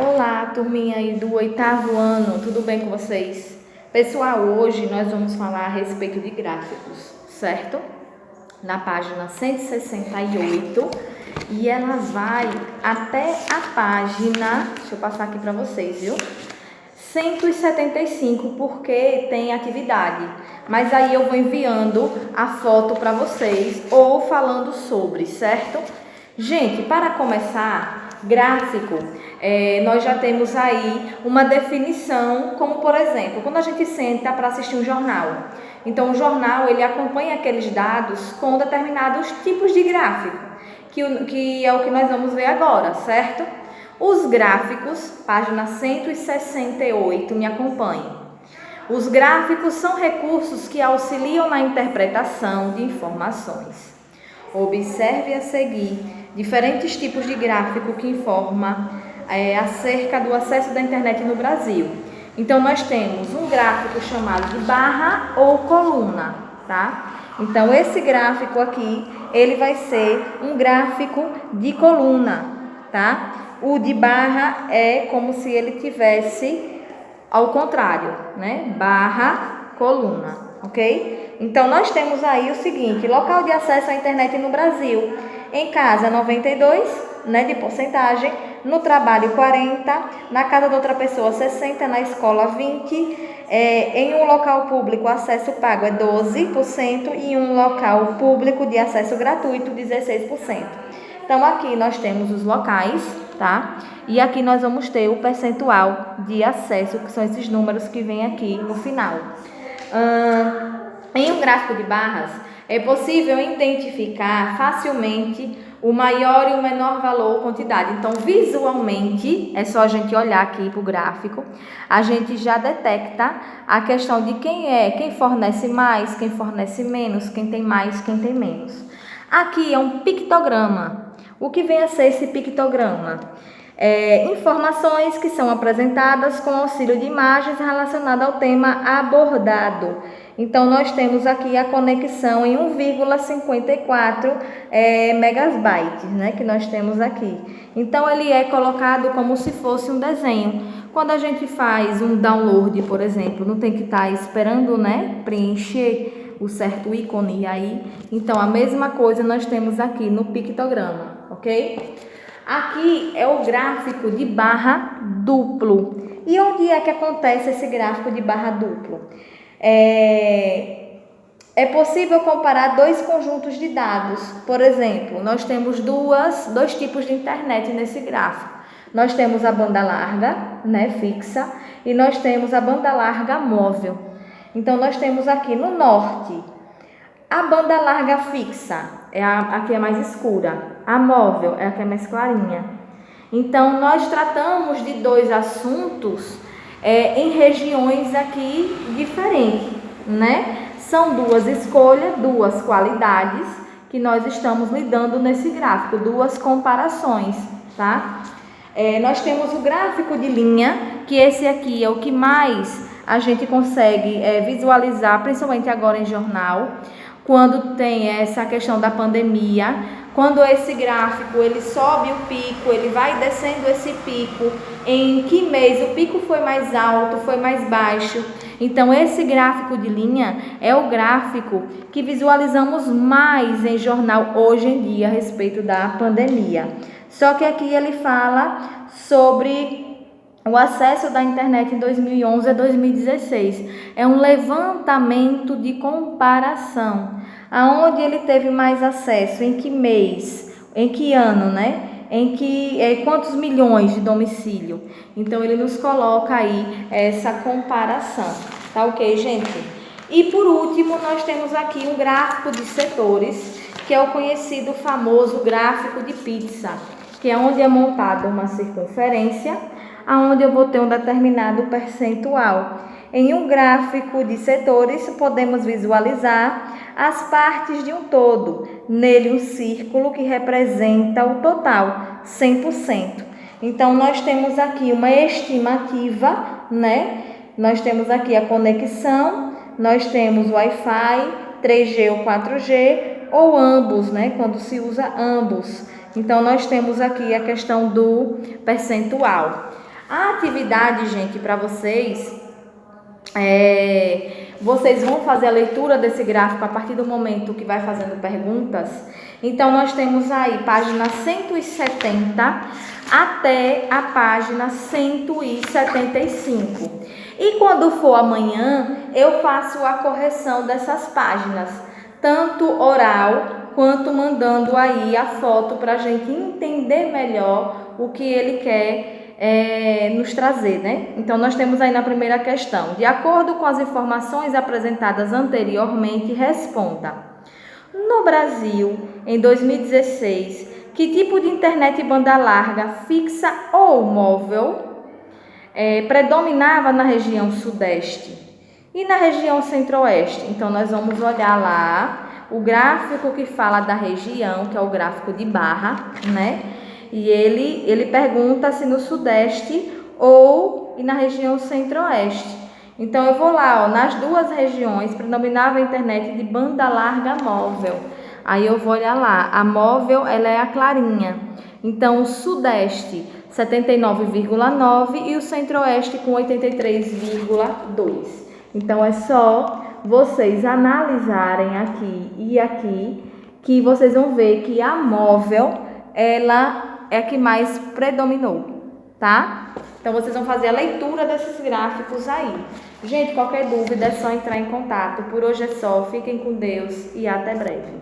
Olá, turminha aí do 8º ano, tudo bem com vocês? Pessoal, hoje nós vamos falar a respeito de gráficos, certo? Na página 168 e ela vai até a página, deixa eu passar aqui para vocês, viu? 175, porque tem atividade, mas aí eu vou enviando a foto para vocês ou falando sobre, certo? Gente, para começar, gráfico, nós já temos aí uma definição, como por exemplo, quando a gente senta para assistir um jornal. Então, o jornal, ele acompanha aqueles dados com determinados tipos de gráfico, que é o que nós vamos ver agora, certo? Os gráficos, página 168, me acompanhem. Os gráficos são recursos que auxiliam na interpretação de informações. Observe a seguir diferentes tipos de gráfico que informam acerca do acesso da internet no Brasil. Então, nós temos um gráfico chamado de barra ou coluna, tá? Então, esse gráfico aqui, ele vai ser um gráfico de coluna, tá? O de barra é como se ele tivesse ao contrário, né? Barra, coluna, ok? Então, nós temos aí o seguinte: local de acesso à internet no Brasil. Em casa, 92, né, de porcentagem. No trabalho, 40. Na casa de outra pessoa, 60. Na escola, 20. Em um local público, acesso pago é 12%. E em um local público de acesso gratuito, 16%. Então, aqui nós temos os locais, tá? E aqui nós vamos ter o percentual de acesso, que são esses números que vêm aqui no final. Em um gráfico de barras, é possível identificar facilmente o maior e o menor valor ou quantidade. Então, visualmente, é só a gente olhar aqui para o gráfico, a gente já detecta a questão de quem fornece mais, quem fornece menos, quem tem mais, quem tem menos. Aqui é um pictograma. O que vem a ser esse pictograma? Informações que são apresentadas com auxílio de imagens relacionadas ao tema abordado. Então, nós temos aqui a conexão em 1,54 megabytes, né, que nós temos aqui. Então, ele é colocado como se fosse um desenho. Quando a gente faz um download, por exemplo, não tem que estar esperando, né, preencher o certo ícone aí. Então, a mesma coisa nós temos aqui no pictograma, ok? Aqui é o gráfico de barra duplo. E onde é que acontece esse gráfico de barra duplo? É possível comparar dois conjuntos de dados. Por exemplo, nós temos dois tipos de internet nesse gráfico. Nós temos a banda larga, né, fixa, e nós temos a banda larga móvel. Então, nós temos aqui no norte a banda larga fixa, a que é mais escura. A móvel é a que é mais clarinha. Então, nós tratamos de dois assuntos em regiões aqui diferentes, né? São duas escolhas, duas qualidades que nós estamos lidando nesse gráfico, duas comparações, tá? Nós temos o gráfico de linha, que esse aqui é o que mais a gente consegue visualizar, principalmente agora em jornal, quando tem essa questão da pandemia. Quando esse gráfico ele sobe o pico, ele vai descendo esse pico, em que mês o pico foi mais alto, foi mais baixo. Então, esse gráfico de linha é o gráfico que visualizamos mais em jornal hoje em dia a respeito da pandemia. Só que aqui ele fala sobre o acesso da internet em 2011 a 2016. É um levantamento de comparação. Aonde ele teve mais acesso, em que mês, em que ano, né? Quantos milhões de domicílio. Então, ele nos coloca aí essa comparação. Tá ok, gente? E por último, nós temos aqui um gráfico de setores, que é o conhecido famoso gráfico de pizza, que é onde é montada uma circunferência, aonde eu vou ter um determinado percentual. Em um gráfico de setores, podemos visualizar as partes de um todo. Nele, um círculo que representa o total, 100%. Então, nós temos aqui uma estimativa, né? Nós temos aqui a conexão, nós temos o Wi-Fi, 3G ou 4G, ou ambos, né? Quando se usa ambos. Então, nós temos aqui a questão do percentual. A atividade, gente, para vocês, vocês vão fazer a leitura desse gráfico a partir do momento que vai fazendo perguntas. Então, nós temos aí página 170 até a página 175. E quando for amanhã, eu faço a correção dessas páginas, tanto oral quanto mandando aí a foto para a gente entender melhor o que ele quer nos trazer, né? Então, nós temos aí na primeira questão: de acordo com as informações apresentadas anteriormente, responda. No Brasil, em 2016, que tipo de internet banda larga, fixa ou móvel predominava na região sudeste e na região centro-oeste? Então, nós vamos olhar lá o gráfico que fala da região, que é o gráfico de barra, né? E ele pergunta se no sudeste ou na região centro-oeste. Então, eu vou lá, nas duas regiões predominava a internet de banda larga móvel. Aí eu vou olhar lá, a móvel, ela é a clarinha. Então, o sudeste, 79,9 e o centro-oeste com 83,2. Então, é só vocês analisarem aqui e aqui, que vocês vão ver que a móvel, ela é a que mais predominou, tá? Então, vocês vão fazer a leitura desses gráficos aí. Gente, qualquer dúvida é só entrar em contato. Por hoje é só. Fiquem com Deus e até breve.